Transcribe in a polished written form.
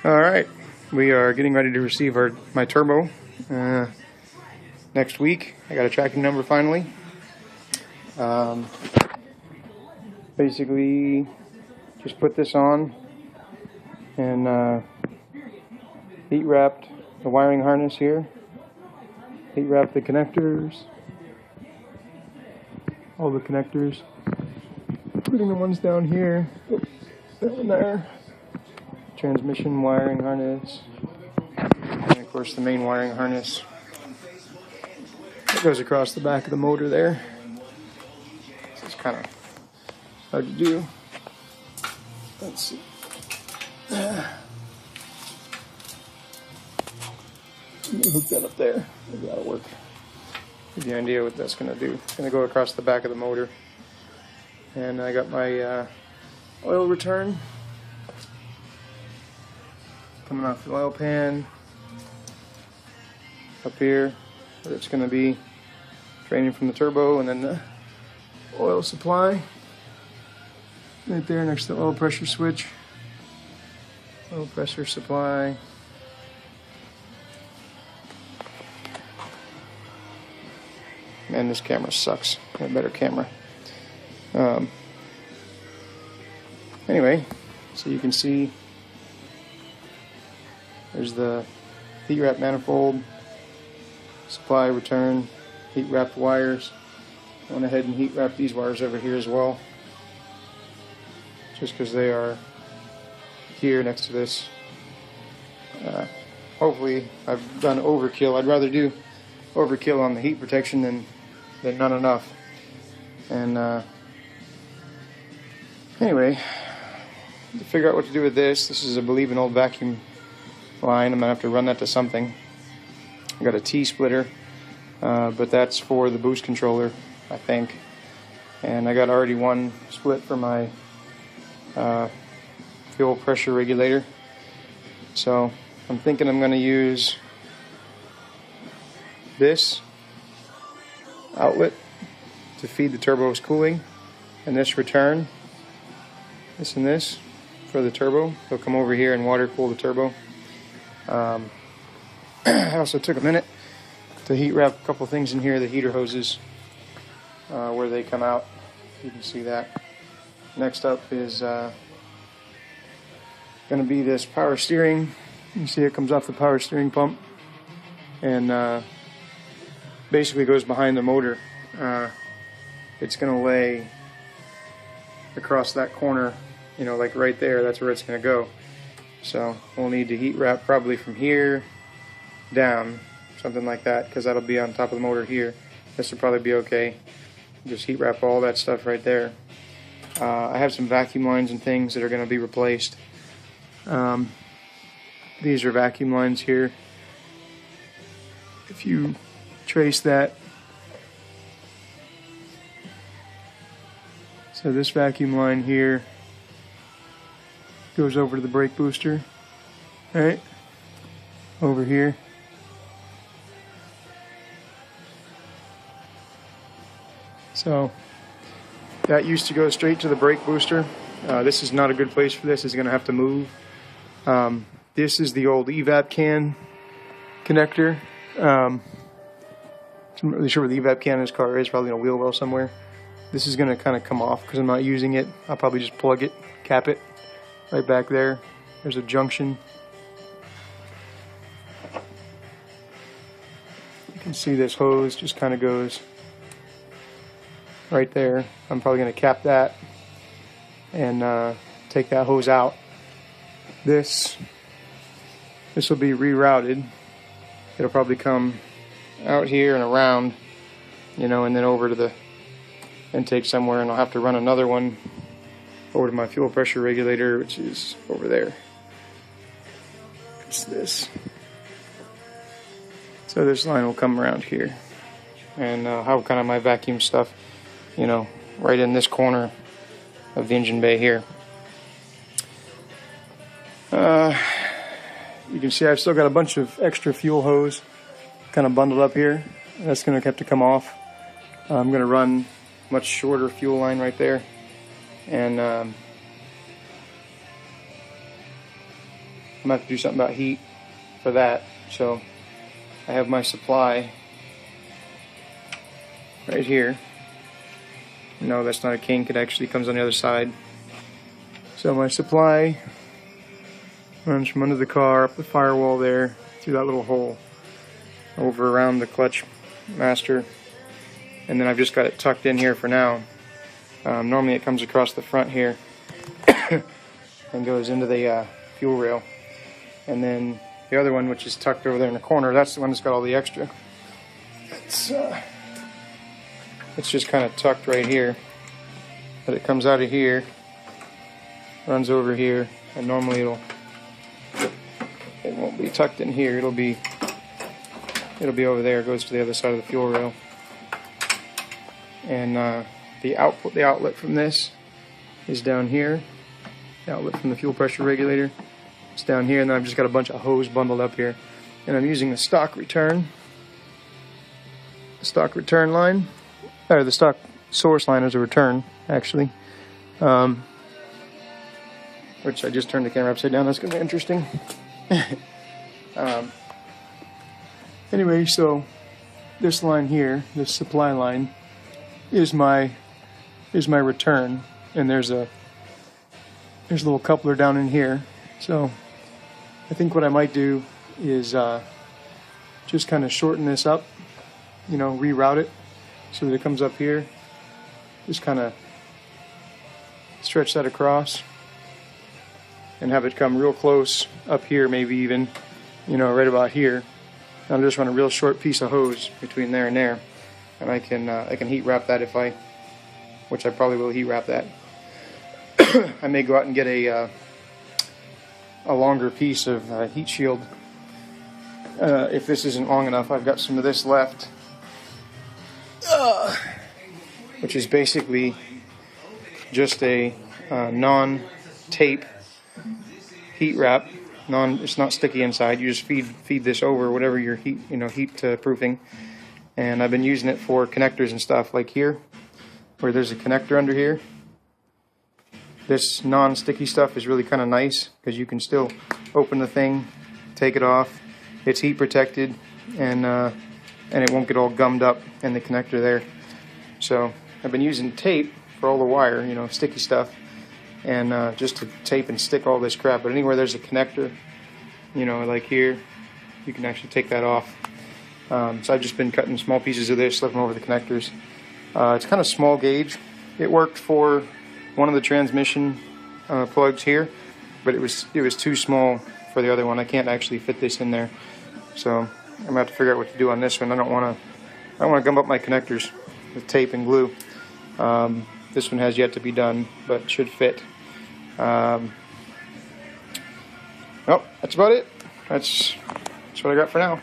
Alright, we are getting ready to receive my turbo next week. I got a tracking number finally. Basically, just put this on and heat wrapped the wiring harness here. Heat wrapped the connectors, all the connectors, including the ones down here, that one there. Transmission wiring harness, and of course the main wiring harness that goes across the back of the motor there. This is kind of hard to do. Let's see. Let me hook that up there. Maybe that'll work. Give you an idea what that's going to do. It's going to go across the back of the motor. And I got my oil return coming off the oil pan up here, where it's going to be draining from the turbo, and then the oil supply right there next to the oil pressure switch. Oil pressure supply. Man, this camera sucks. Got a better camera. Anyway, so you can see there's the heat wrap manifold, supply, return, heat wrapped wires. I went ahead and heat wrapped these wires over here as well, just because they are here next to this. Hopefully I've done overkill. I'd rather do overkill on the heat protection than not enough. And anyway, to figure out what to do with this is, I believe, an old vacuum line. I'm gonna have to run that to something. I got a T-splitter, but that's for the boost controller, I think. And I got already one split for my fuel pressure regulator. So I'm thinking I'm gonna use this outlet to feed the turbo's cooling, and this return, this and this, for the turbo. They'll come over here and water cool the turbo. I also took a minute to heat wrap a couple things in here, the heater hoses, where they come out. You can see that. Next up is going to be this power steering. You can see it comes off the power steering pump and basically goes behind the motor. It's going to lay across that corner, you know, like right there. That's where it's going to go. So we'll need to heat wrap probably from here down, something like that, because that'll be on top of the motor here. This will probably be okay. Just heat wrap all that stuff right there. I have some vacuum lines and things that are going to be replaced. These are vacuum lines here. If you trace that, so this vacuum line here goes over to the brake booster, right over here. So that used to go straight to the brake booster. This is not a good place for this. It's going to have to move. This is the old evap can connector. I'm not really sure where the evap can in this car is. Probably in a wheel well somewhere. This is going to kind of come off because I'm not using it. I'll probably just plug it, cap it right back there. There's a junction. You can see this hose just kind of goes right there. I'm probably going to cap that and take that hose out. This will be rerouted. It'll probably come out here and around, you know, and then over to the intake somewhere, and I'll have to run another one over to my fuel pressure regulator, which is over there. It's this. So this line will come around here, and I'll have kind of my vacuum stuff, you know, right in this corner of the engine bay here. You can see I've still got a bunch of extra fuel hose kind of bundled up here. That's going to have to come off. I'm going to run much shorter fuel line right there, and I'm gonna have to do something about heat for that. So I have my supply right here. No, that's not a kink, it actually comes on the other side. So my supply runs from under the car, up the firewall there, through that little hole, over around the clutch master, and then I've just got it tucked in here for now. Normally it comes across the front here and goes into the fuel rail. And then the other one, which is tucked over there in the corner, that's the one that's got all the extra. It's just kind of tucked right here, but it comes out of here, runs over here, and normally it won't be tucked in here. It'll be over there. It goes to the other side of the fuel rail, and the outlet from this is down here. The outlet from the fuel pressure regulator is down here, and then I've just got a bunch of hose bundled up here, and I'm using the stock return line. Or the stock source line as a return, actually, which I just turned the camera upside down. That's going to be interesting. Anyway, so this line here, this supply line, is my return, and there's a little coupler down in here. So I think what I might do is just kind of shorten this up, reroute it, so that it comes up here. Just kind of stretch that across and have it come real close up here, maybe even, right about here. I'll just run a real short piece of hose between there and there, and I can heat wrap that which I probably will heat wrap that. I may go out and get a longer piece of heat shield if this isn't long enough. I've got some of this left. Which is basically just a non-tape heat wrap. It's not sticky inside. You just feed this over whatever your heat proofing. And I've been using it for connectors and stuff, like here, where there's a connector under here. This non-sticky stuff is really kind of nice because you can still open the thing, take it off. It's heat protected, and it won't get all gummed up in the connector there. So I've been using tape for all the wire, sticky stuff, and just to tape and stick all this crap. But anywhere there's a connector, like here, you can actually take that off. So I've just been cutting small pieces of this, slipping over the connectors. It's kind of small gauge. It worked for one of the transmission plugs here, but it was too small for the other one. I can't actually fit this in there. So I'm gonna have to figure out what to do on this one. I don't want to gum up my connectors with tape and glue. This one has yet to be done, but should fit. Well, that's about it. That's what I got for now.